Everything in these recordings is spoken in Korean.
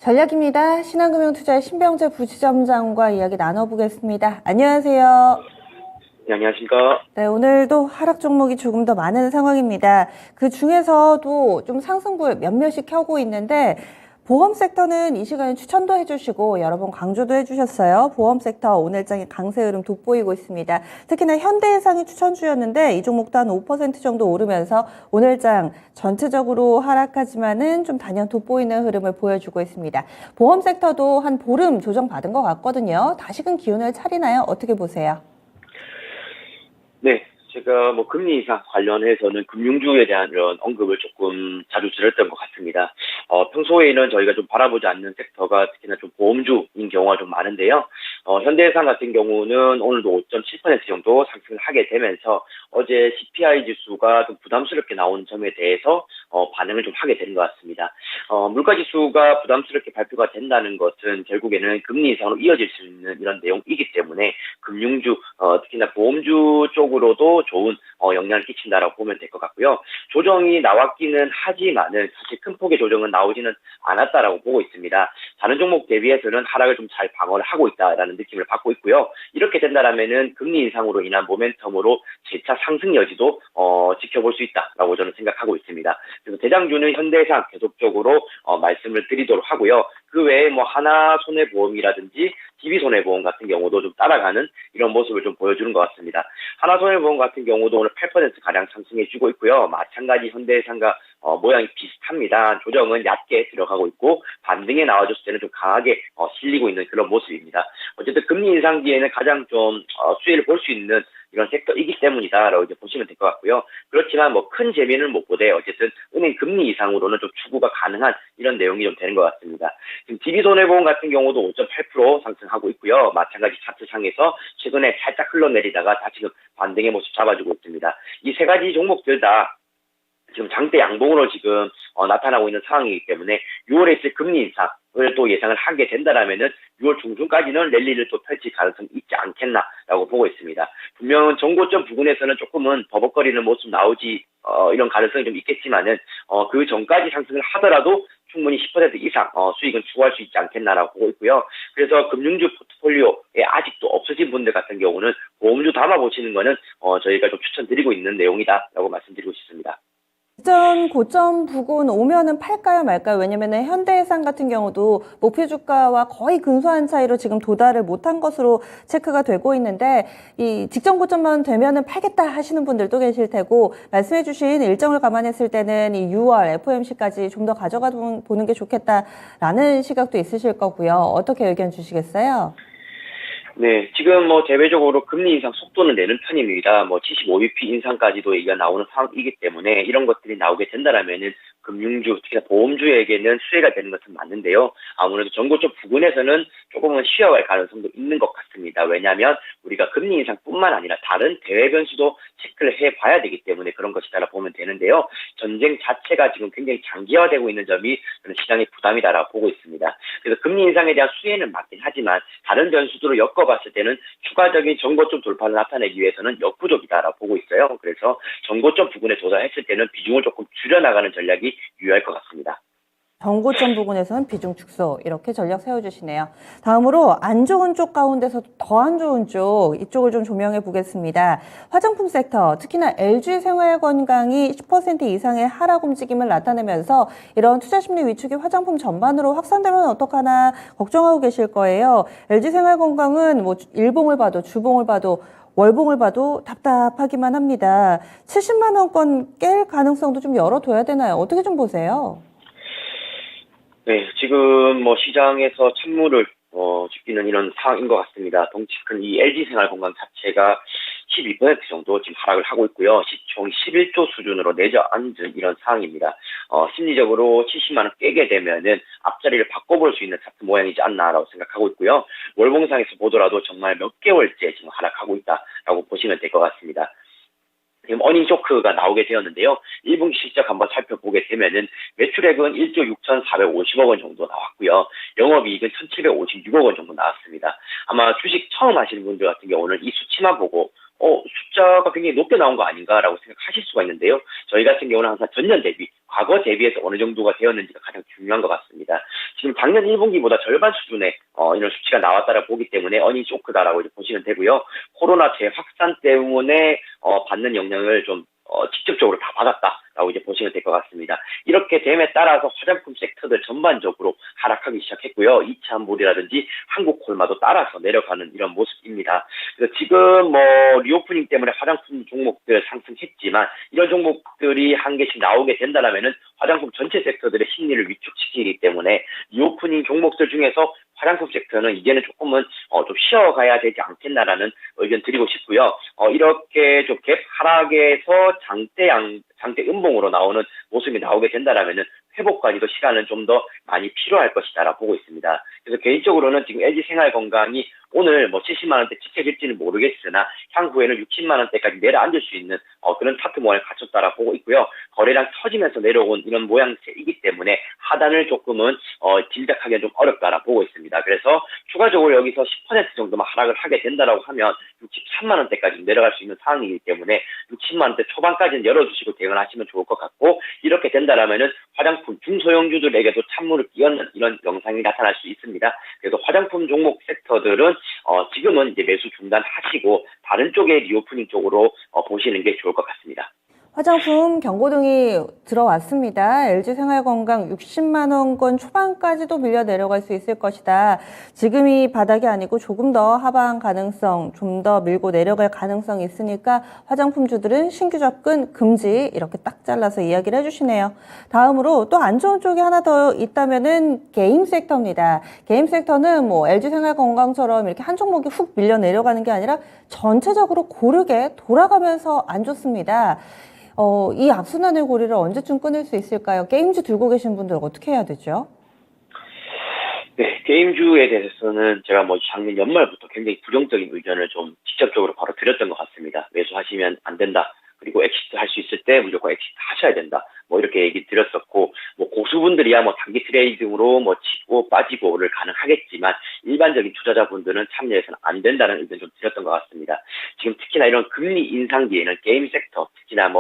전략입니다. 신한금융투자의 신병재 부지점장과 이야기 나눠보겠습니다. 안녕하세요. 네, 안녕하십니까. 네, 오늘도 하락 종목이 조금 더 많은 상황입니다. 그 중에서도 좀 상승부 몇몇이 켜고 있는데 보험 섹터는 이 시간에 추천도 해주시고 여러 번 강조도 해주셨어요. 보험 섹터 오늘장에 강세 흐름 돋보이고 있습니다. 특히나 현대해상이 추천주였는데 이 종목도 한 5% 정도 오르면서 오늘장 전체적으로 하락하지만은 좀 단연 돋보이는 흐름을 보여주고 있습니다. 보험 섹터도 한 보름 조정받은 것 같거든요. 다시금 기운을 차리나요? 어떻게 보세요? 네, 제가 금리 인상 관련해서는 금융주에 대한 이런 언급을 조금 자주 드렸던 것 같습니다. 평소에는 저희가 좀 바라보지 않는 섹터가 특히나 좀 보험주인 경우가 좀 많은데요. 현대해상 같은 경우는 오늘도 5.7% 정도 상승을 하게 되면서 어제 CPI 지수가 좀 부담스럽게 나오는 점에 대해서 반응을 좀 하게 된 것 같습니다. 물가 지수가 부담스럽게 발표가 된다는 것은 결국에는 금리 인상으로 이어질 수 있는 이런 내용이기 때문에 금융주, 특히나 보험주 쪽으로도 좋은 영향을 끼친다라고 보면 될 것 같고요. 조정이 나왔기는 하지만은 사실 큰 폭의 조정은 나오지는 않았다라고 보고 있습니다. 다른 종목 대비해서는 하락을 좀 잘 방어를 하고 있다라는 느낌을 받고 있고요. 이렇게 된다라면은 금리 인상으로 인한 모멘텀으로 재차 상승 여지도 지켜볼 수 있다라고 저는 생각하고 있습니다. 그래서 대장주는 현대해상 계속적으로 말씀을 드리도록 하고요. 그 외에 하나 손해보험이라든지 DB손해보험 같은 경우도 좀 따라가는 이런 모습을 좀 보여주는 것 같습니다. 하나손해보험 같은 경우도 오늘 8%가량 상승해주고 있고요. 마찬가지 현대해상과 모양이 비슷합니다. 조정은 얕게 들어가고 있고 반등에 나와줬을 때는 좀 강하게 실리고 있는 그런 모습입니다. 어쨌든 금리 인상기에는 가장 좀 수혜를 볼 수 있는 이런 섹터이기 때문이다라고 이제 보시면 될 것 같고요. 그렇지만 큰 재미는 못 보되 어쨌든 은행 금리 이상으로는 좀 추구가 가능한 이런 내용이 좀 되는 것 같습니다. 지금 DB손해보험 같은 경우도 5.8% 상승하고 있고요. 마찬가지 차트상에서 최근에 살짝 흘러내리다가 다시금 반등의 모습 잡아주고 있습니다. 이 세 가지 종목들 다 지금 장대 양봉으로 지금 나타나고 있는 상황이기 때문에 6월에 있을 금리 인상을 또 예상을 하게 된다라면은 6월 중순까지는 랠리를 또 펼칠 가능성이 있지 않겠나라고 보고 있습니다. 분명 정고점 부근에서는 조금은 버벅거리는 모습 나오지 이런 가능성이 좀 있겠지만은 그 전까지 상승을 하더라도 충분히 10% 이상 수익은 추구할 수 있지 않겠나라고 보고 있고요. 그래서 금융주 포트폴리오에 아직도 없으신 분들 같은 경우는 보험주 담아보시는 거는 저희가 좀 추천드리고 있는 내용이다라고 말씀드리고 싶습니다. 직전 고점 부근 오면은 팔까요 말까요? 왜냐면은 현대해상 같은 경우도 목표 주가와 거의 근소한 차이로 지금 도달을 못한 것으로 체크가 되고 있는데 이 직전 고점만 되면은 팔겠다 하시는 분들도 계실 테고 말씀해주신 일정을 감안했을 때는 이 6월 FOMC까지 좀 더 가져가 보는 게 좋겠다라는 시각도 있으실 거고요. 어떻게 의견 주시겠어요? 네, 지금 대외적으로 금리 인상 속도는 내는 편입니다. 75bp 인상까지도 얘기가 나오는 상황이기 때문에 이런 것들이 나오게 된다라면은 금융주, 특히나 보험주에게는 수혜가 되는 것은 맞는데요. 아무래도 전고점 부근에서는 조금은 쉬어갈 가능성도 있는 것 같습니다. 왜냐하면 우리가 금리 인상뿐만 아니라 다른 대외 변수도 체크를 해봐야 되기 때문에 그런 것이다라고 보면 되는데요. 전쟁 자체가 지금 굉장히 장기화되고 있는 점이 저는 시장의 부담이다라고 보고 있습니다. 그래서 금리 인상에 대한 수혜는 맞긴 하지만 다른 변수들을 엮어봤을 때는 추가적인 전고점 돌파를 나타내기 위해서는 역부족이다라고 보고 있어요. 그래서 전고점 부근에 도달했을 때는 비중을 조금 줄여나가는 전략이 유효할 것 같습니다. 정고점 부분에서는 비중 축소 이렇게 전략 세워주시네요. 다음으로 안 좋은 쪽 가운데서 더 안 좋은 쪽 이쪽을 좀 조명해 보겠습니다. 화장품 섹터 특히나 LG생활건강이 10% 이상의 하락 움직임을 나타내면서 이런 투자 심리 위축이 화장품 전반으로 확산되면 어떡하나 걱정하고 계실 거예요. LG생활건강은 일봉을 봐도 주봉을 봐도 월봉을 봐도 답답하기만 합니다. 70만 원권 깰 가능성도 좀 열어둬야 되나요? 어떻게 좀 보세요? 네, 지금 시장에서 찬물을 쥐기는 이런 상황인 것 같습니다. 덩치 큰 이 LG생활건강 자체가 12% 정도 지금 하락을 하고 있고요. 시총 11조 수준으로 내저앉은 이런 상황입니다. 심리적으로 70만 원 깨게 되면은 앞자리를 바꿔볼 수 있는 차트 모양이지 않나라고 생각하고 있고요. 월봉상에서 보더라도 정말 몇 개월째 지금 하락하고 있다라고 보시면 될 것 같습니다. 지금 어닝 쇼크가 나오게 되었는데요. 1분기 실적 한번 살펴보게 되면은 매출액은 1조 6,450억 원 정도 나왔고요. 영업이익은 1,756억 원 정도 나왔습니다. 아마 주식 처음 하시는 분들 같은 경우는 이 수치만 보고 숫자가 굉장히 높게 나온 거 아닌가라고 생각하실 수가 있는데요. 저희 같은 경우는 항상 전년 대비, 과거 대비해서 어느 정도가 되었는지가 가장 중요한 것 같습니다. 지금 작년 1분기보다 절반 수준의 이런 수치가 나왔다라고 보기 때문에 어닝 쇼크다라고 이제 보시면 되고요. 코로나 재확산 때문에 받는 영향을 좀 직접적으로 다 받았다라고 이제 보시면 될 것 같습니다. 이렇게 됨에 따라서 화장품 섹터들 전반적으로 하락하기 시작했고요. 이차물이라든지 한국콜마도 따라서 내려가는 이런 모습입니다. 그래서 지금 리오프닝 때문에 화장품 종목들 상승했지만 이런 종목들이 한 개씩 나오게 된다면은 화장품 전체 섹터들의 심리를 위축시키기 때문에 리오프닝 종목들 중에서 화장품 섹터는 이제는 조금은 좀 쉬어가야 되지 않겠나라는 의견 드리고 싶고요. 이렇게 좀 갭 하락에서 장대 음봉으로 나오는 모습이 나오게 된다라면은 회복까지도 시간은 좀 더 많이 필요할 것이다라고 보고 있습니다. 그래서 개인적으로는 지금 LG생활건강이 오늘 70만 원대 지켜질지는 모르겠으나 향후에는 60만 원대까지 내려앉을 수 있는 그런 차트 모양을 갖췄다라고 보고 있고요. 거래량 터지면서 내려온 이런 모양새이기 때문에 하단을 조금은 짐작하기는 좀 어렵다라고 보고 있습니다. 그래서 추가적으로 여기서 10% 정도만 하락을 하게 된다라고 하면 63만 원대까지 내려갈 수 있는 상황이기 때문에 60만 원대 초반까지는 열어주시고 대응하시면 좋을 것 같고, 이렇게 된다라면은 화장품 중소형주들에게도 찬물을 끼얹는 이런 영상이 나타날 수 있습니다. 그래서 화장품 종목 섹터들은 지금은 이제 매수 중단하시고 다른 쪽의 리오프닝 쪽으로 보시는 게 좋을 것 같습니다. 화장품 경고등이 들어왔습니다. LG생활건강 60만 원권 초반까지도 밀려 내려갈 수 있을 것이다. 지금이 바닥이 아니고 조금 더 하방 가능성, 좀 더 밀고 내려갈 가능성이 있으니까 화장품주들은 신규 접근 금지, 이렇게 딱 잘라서 이야기를 해주시네요. 다음으로 또 안 좋은 쪽이 하나 더 있다면은 게임 섹터입니다. 게임 섹터는 LG생활건강처럼 이렇게 한 종목이 훅 밀려 내려가는 게 아니라 전체적으로 고르게 돌아가면서 안 좋습니다. 이 악순환의 고리를 언제쯤 끊을 수 있을까요? 게임주 들고 계신 분들 어떻게 해야 되죠? 네, 게임주에 대해서는 제가 작년 연말부터 굉장히 부정적인 의견을 좀 직접적으로 바로 드렸던 것 같습니다. 매수하시면 안 된다. 그리고 엑시트 할 수 있을 때 무조건 엑시트 하셔야 된다. 이렇게 얘기 드렸었고, 고수분들이야 단기 트레이딩으로 치고 빠지고를 가능하겠지만, 일반적인 투자자분들은 참여해서는 안 된다는 의견 좀 드렸던 것 같습니다. 지금 특히나 이런 금리 인상기에는 게임 섹터, 특히나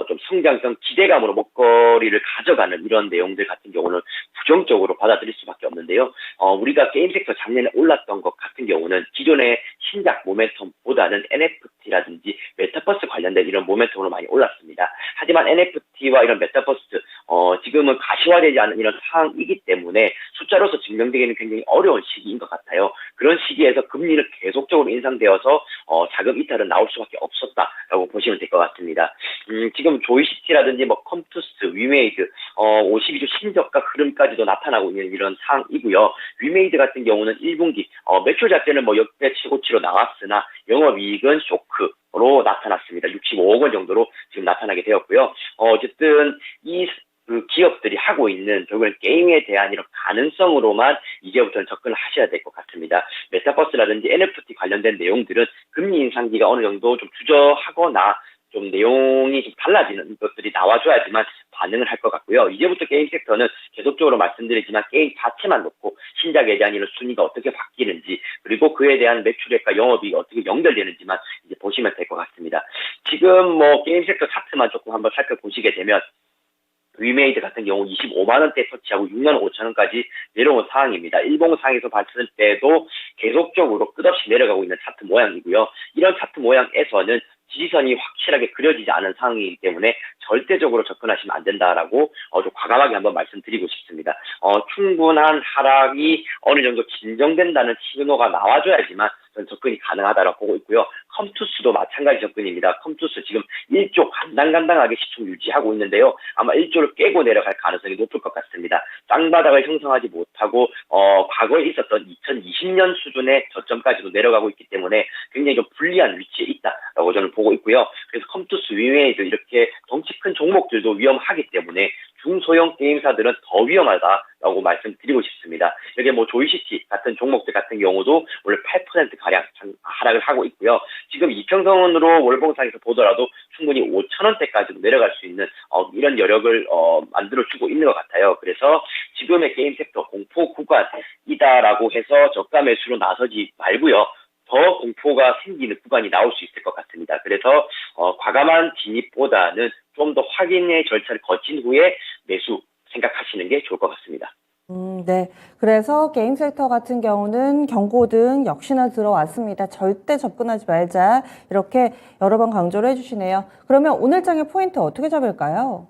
좀 성장성 기대감으로 먹거리를 가져가는 이런 내용들 같은 경우는 부정적으로 받아들일 수밖에 없는데요. 우리가 게임 섹터 작년에 올랐던 것 같은 경우는 기존의 신작 모멘텀보다는 NFT라든지 메타버스 관련된 이런 모멘텀으로 많이 올랐습니다. 하지만 NFT와 이런 메타버스, 지금은 가시화되지 않은 이런 상황이기 때문에 숫자로서 증명되기는 굉장히 어려운 시기인 것 같아요. 그런 시기에서 금리는 계속적으로 인상되어서 자금 이탈은 나올 수밖에 없었다라고 보시면 될 것 같습니다. 지금 조이시티라든지 컴투스, 위메이드, 52주 신저가 흐름까지도 나타나고 있는 이런 상황이고요. 위메이드 같은 경우는 1분기 매출 자체는 역대 최고치로 나왔으나 영업이익은 쇼크로 나타났습니다. 65억 원 정도로 지금 나타나게 되었고요. 어쨌든 그 기업들이 하고 있는 결국은 게임에 대한 이런 가능성으로만 이제부터는 접근을 하셔야 될 것 같습니다. 메타버스라든지 NFT 관련된 내용들은 금리 인상기가 어느 정도 좀 주저하거나 좀 내용이 좀 달라지는 것들이 나와줘야지만 반응을 할 것 같고요. 이제부터 게임 섹터는 계속적으로 말씀드리지만 게임 자체만 놓고 신작에 대한 이런 순위가 어떻게 바뀌는지, 그리고 그에 대한 매출액과 영업이익이 어떻게 연결되는지만 이제 보시면 될 것 같습니다. 지금 게임 섹터 차트만 조금 한번 살펴보시게 되면 위메이드 같은 경우 25만 원대 터치하고 6만 5천 원까지 내려온 상황입니다. 일봉상에서 봤을 때도 계속적으로 끝없이 내려가고 있는 차트 모양이고요. 이런 차트 모양에서는 지지선이 확실하게 그려지지 않은 상황이기 때문에 절대적으로 접근하시면 안 된다라고 좀 과감하게 한번 말씀드리고 싶습니다. 충분한 하락이 어느 정도 진정된다는 신호가 나와줘야지만 저는 접근이 가능하다고 보고 있고요. 컴투스도 마찬가지 접근입니다. 컴투스 지금 1조 간당간당하게 시총 유지하고 있는데요. 아마 1조를 깨고 내려갈 가능성이 높을 것 같습니다. 쌍바닥을 형성하지 못하고 과거에 있었던 2020년 수준의 저점까지도 내려가고 있기 때문에 굉장히 좀 불리한 위치에 있다라고 저는 보고 있고요. 그래서 컴투스 위메이드 이렇게 덩치 큰 종목들도 위험하기 때문에 중소형 게임사들은 더 위험하다라고 말씀드리고 싶습니다. 여기 조이시티 같은 종목들 같은 경우도 원래 8%가량 하락을 하고 있고요. 지금 이평선으로 월봉상에서 보더라도 충분히 5,000원대까지도 내려갈 수 있는 이런 여력을 만들어주고 있는 것 같아요. 그래서 지금의 게임 섹터 공포 구간이다라고 해서 저가 매수로 나서지 말고요. 더 공포가 생기는 구간이 나올 수 있을 것 같습니다. 그래서 과감한 진입보다는 좀 더 확인의 절차를 거친 후에 매수 생각하시는 게 좋을 것 같습니다. 네. 그래서 게임 섹터 같은 경우는 경고등 역시나 들어왔습니다. 절대 접근하지 말자. 이렇게 여러 번 강조를 해주시네요. 그러면 오늘 장의 포인트 어떻게 잡을까요?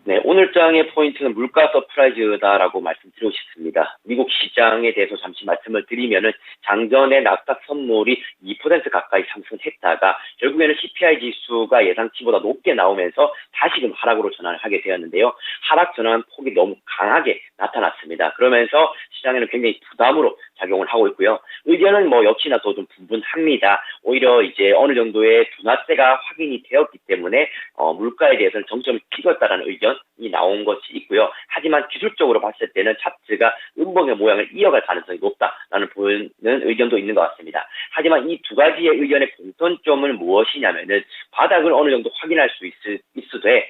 네, 오늘 장의 포인트는 물가 서프라이즈다라고 말씀드리고 싶습니다. 미국 시장에 대해서 잠시 말씀을 드리면은 장전에 나스닥 선물이 2% 가까이 상승했다가 결국에는 CPI 지수가 예상치보다 높게 나오면서 다시금 하락으로 전환을 하게 되었는데요. 하락 전환 폭이 너무 강하게 나타났습니다. 그러면서 시장에는 굉장히 부담으로 작용을 하고 있고요. 의견은 역시나 더 좀 분분합니다. 오히려 이제 어느 정도의 둔화세가 확인이 되었기 때문에 물가에 대해서는 정점을 찍었다라는 의견이 나온 것이 있고요. 하지만 기술적으로 봤을 때는 차트가 음봉의 모양을 이어갈 가능성이 높다라는 보이는 의견도 있는 것 같습니다. 하지만 이 두 가지의 의견의 공통점은 무엇이냐면은 바닥을 어느 정도 확인할 수 있으되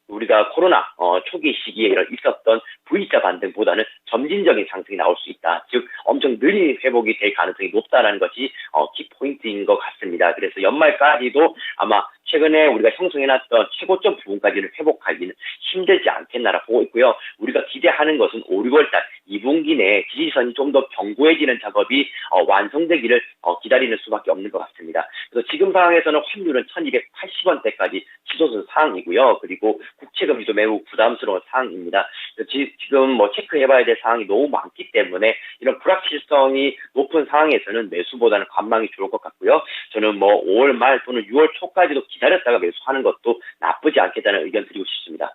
우리가 코로나 초기 시기에 있었던 V자 반등보다는 점진적인 상승이 나올 수 있다. 즉 엄청 느린 회복이 될 가능성이 높다라는 것이 키포인트인 것 같습니다. 그래서 연말까지도 아마 최근에 우리가 형성해놨던 최고점 부분까지는 회복하기는 힘들지 않겠나라 보고 있고요. 우리가 기대하는 것은 5, 6월달 2분기 내에 지지선이 좀 더 견고해지는 작업이 완성되기를 기다리는 수밖에 없는 것 같습니다. 그래서 지금 상황에서는 환율은 1280원대까지 치솟은 상황이고요. 그리고 국채금리도 매우 부담스러운 상황입니다. 지금 체크해봐야 될 상황이 너무 많기 때문에 이런 불확실성이 높은 상황에서는 매수보다는 관망이 좋을 것 같고요. 저는 5월 말 또는 6월 초까지도 기다렸다가 매수하는 것도 나쁘지 않겠다는 의견 드리고 싶습니다.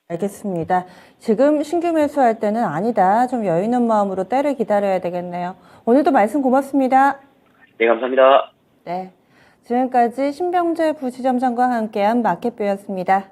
알겠습니다. 지금 신규 매수할 때는 아니다. 좀 여유 있는 마음으로 때를 기다려야 되겠네요. 오늘도 말씀 고맙습니다. 네, 감사합니다. 네. 지금까지 신병재 부지점장과 함께한 마켓뷰였습니다.